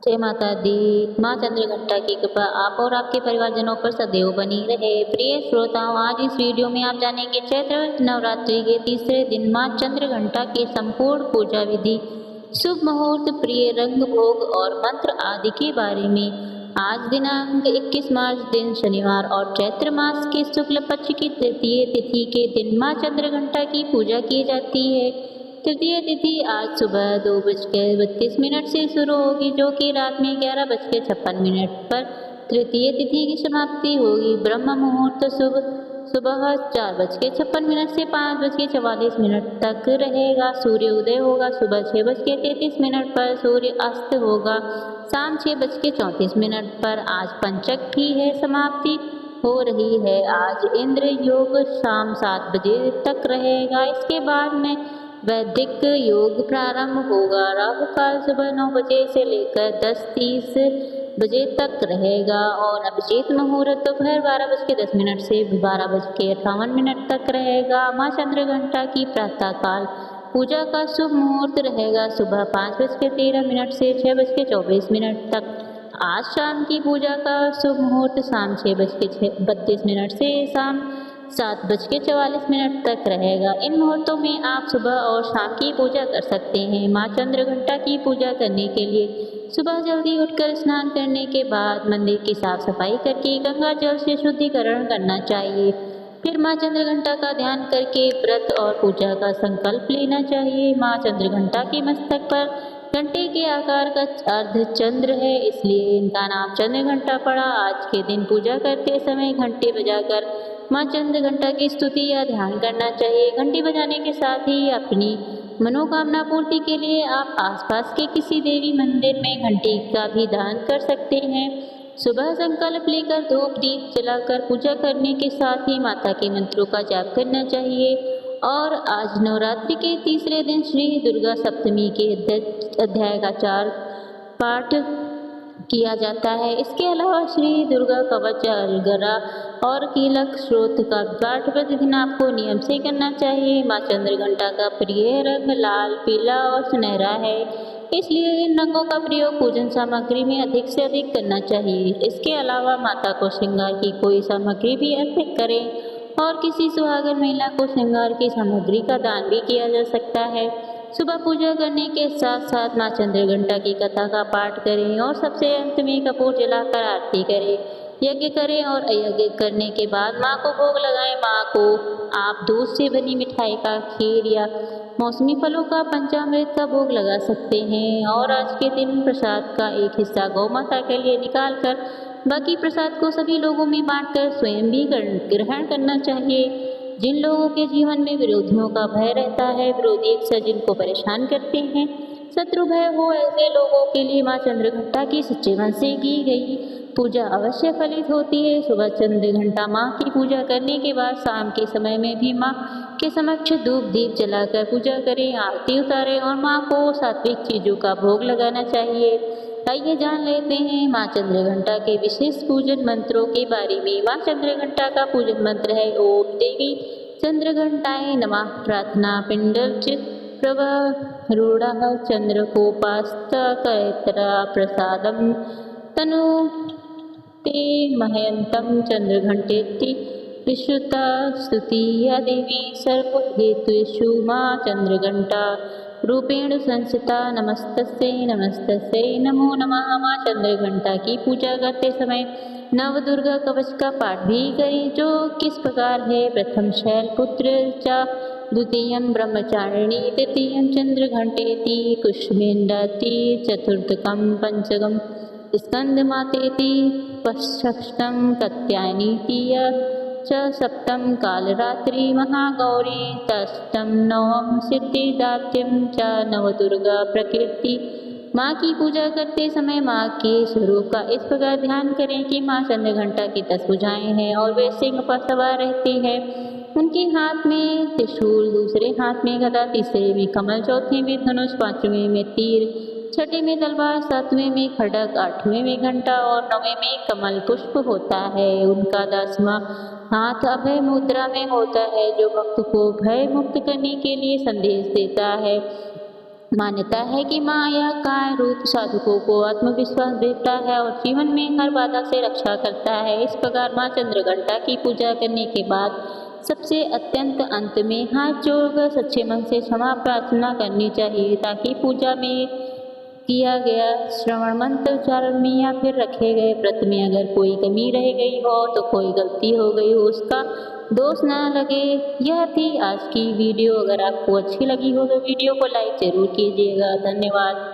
जय माता दी। माँ चंद्रघंटा की कृपा आप और आपके परिवारजनों पर सदैव बनी रहे। प्रिय श्रोताओं, आज इस वीडियो में आप जानेंगे चैत्र नवरात्रि के तीसरे दिन माँ चंद्रघंटा की संपूर्ण पूजा विधि, शुभ मुहूर्त, प्रिय रंग, भोग और मंत्र आदि के बारे में। आज दिनांक 21 मार्च दिन शनिवार और चैत्र मास के शुक्ल पक्ष की तृतीय तिथि के दिन माँ चंद्रघंटा की पूजा की जाती है। तृतीय तिथि आज सुबह 2:32 से शुरू होगी, जो कि रात में 11:56 पर तृतीय तिथि की समाप्ति होगी। ब्रह्म मुहूर्त सुबह 4:56 से 5:44 तक रहेगा। सूर्य उदय होगा सुबह 6:33 पर, सूर्य अस्त होगा शाम 6:34 पर। आज पंचक की है समाप्ति हो रही है। आज इंद्र योग शाम 7 बजे तक रहेगा। इसके बाद में वैदिक योग प्रारंभ होगा। राहु काल सुबह 9 बजे से लेकर 10:30 बजे तक रहेगा और अभिजीत मुहूर्त दोपहर 12:10 से 12:58 तक रहेगा। माँ चंद्रघंटा की प्रातः काल पूजा का शुभ मुहूर्त रहेगा सुबह 5:13 से 6:24 तक। आज शाम की पूजा का शुभ मुहूर्त शाम 6:32 से शाम 7:44 तक रहेगा। इन मुहूर्तों में आप सुबह और शाम की पूजा कर सकते हैं। माँ चंद्रघंटा की पूजा करने के लिए सुबह जल्दी उठकर स्नान करने के बाद मंदिर की साफ सफाई करके गंगा जल से शुद्धिकरण करना चाहिए। फिर माँ चंद्रघंटा का ध्यान करके व्रत और पूजा का संकल्प लेना चाहिए। माँ चंद्रघंटा के मस्तक पर घंटे के आकार का अर्धचंद्र है, इसलिए इनका नाम चंद्रघंटा पड़ा। आज के दिन पूजा करते समय घंटे बजाकर माँ चंद्रघंटा की स्तुति या ध्यान करना चाहिए। घंटी बजाने के साथ ही अपनी मनोकामना पूर्ति के लिए आप आसपास के किसी देवी मंदिर में घंटी का भी दान कर सकते हैं। सुबह संकल्प लेकर धूप दीप जलाकर पूजा करने के साथ ही माता के मंत्रों का जाप करना चाहिए। और आज नवरात्रि के तीसरे दिन श्री दुर्गा सप्तमी के अध्याय का 4 पाठ किया जाता है। इसके अलावा श्री दुर्गा कवच, अलगरा और कीलक स्रोत का पाठ प्रतिदिन आपको नियम से करना चाहिए। माँ चंद्रघंटा का प्रिय रंग लाल, पीला और सुनहरा है, इसलिए इन रंगों का प्रयोग पूजन सामग्री में अधिक से अधिक करना चाहिए। इसके अलावा माता को श्रृंगार की कोई सामग्री भी अर्पित करें और किसी सुहागन महिला को श्रृंगार की सामग्री का दान भी किया जा सकता है। सुबह पूजा करने के साथ साथ माँ चंद्रघंटा की कथा का पाठ करें और सबसे अंत में कपूर जलाकर आरती करें। यज्ञ करें और यज्ञ करने के बाद माँ को भोग लगाएं। माँ को आप दूध से बनी मिठाई का खीर या मौसमी फलों का पंचामृत का भोग लगा सकते हैं। और आज के दिन प्रसाद का एक हिस्सा गौ माता के लिए निकाल कर बाकी प्रसाद को सभी लोगों में बांटकर स्वयं भी ग्रहण करना चाहिए। जिन लोगों के जीवन में विरोधियों का भय रहता है, विरोधी अक्सर जिनको परेशान करते हैं, शत्रु भय हो, ऐसे लोगों के लिए माँ चंद्रघंटा की सच्चे मन से की गई पूजा अवश्य फलित होती है। सुबह चंद्रघंटा माँ की पूजा करने के बाद शाम के समय में भी माँ के समक्ष धूप दीप जलाकर पूजा करें, आरती उतारें और माँ को सात्विक चीजों का भोग लगाना चाहिए। आइए जान लेते हैं माँ चंद्रघंटा के विशेष पूजन मंत्रों के बारे में। माँ चंद्रघंटा का पूजन मंत्र है ओम देवी चंद्रघंटाय नमः। प्रार्थना पिंडर्च प्रवरूढ़ः चंद्रकोपास्तकैतरा प्रसादम तनु ते महयन्तं चंद्रघंटेति विश्रुता स्तुतिया देवी सर्वहेतुषु माँ चंद्रघंटा रूपेण संस्थिता। नमस्तस्यै नमस्तस्यै नमो नमः। माँ चंद्रघंटा की पूजा करते समय नव दुर्गा कवच का पाठ भी करें, जो किस प्रकार है। प्रथम शैलपुत्र च, द्वितीयं ब्रह्मचारिणी, तृतीयं चंद्रघंटेति, कुष्मेंडाति, चतुर्थकं पंचकं स्कंदमातेति, षष्ठं कात्यायनीति च, सप्तम कालरात्रि महागौरी, अष्टम नवम सिद्धिदात्यं च, नवदुर्गा प्रकृति। माँ की पूजा करते समय माँ के स्वरूप का इस प्रकार ध्यान करें कि माँ चंद्रघंटा की 10 भुजाएं हैं और वे सिंह पर सवार रहती है। उनके हाथ में त्रिशूल, दूसरे हाथ में गदा, तीसरे में कमल, चौथे में धनुष, पांचवें में तीर, छठे में तलवार, सातवें में खड्ग, आठवें में घंटा और नौवें में कमल पुष्प होता है। उनका 10वां हाथ अभय मुद्रा में होता है, जो भक्त को भय मुक्त करने के लिए संदेश देता है। मान्यता है कि माँ या काय रूप साधकों को आत्मविश्वास देता है और जीवन में हर बाधा से रक्षा करता है। इस प्रकार माँ चंद्रघंटा की पूजा करने के बाद सबसे अत्यंत अंत में हाथ जोड़कर सच्चे मन से क्षमा प्रार्थना करनी चाहिए, ताकि पूजा में किया गया श्रवण मंत्र उच्चारण में या फिर रखे गए व्रत में अगर कोई कमी रह गई हो, तो कोई गलती हो गई हो, उसका दोष ना लगे। यह थी आज की वीडियो। अगर आपको अच्छी लगी हो तो वीडियो को लाइक जरूर कीजिएगा। धन्यवाद।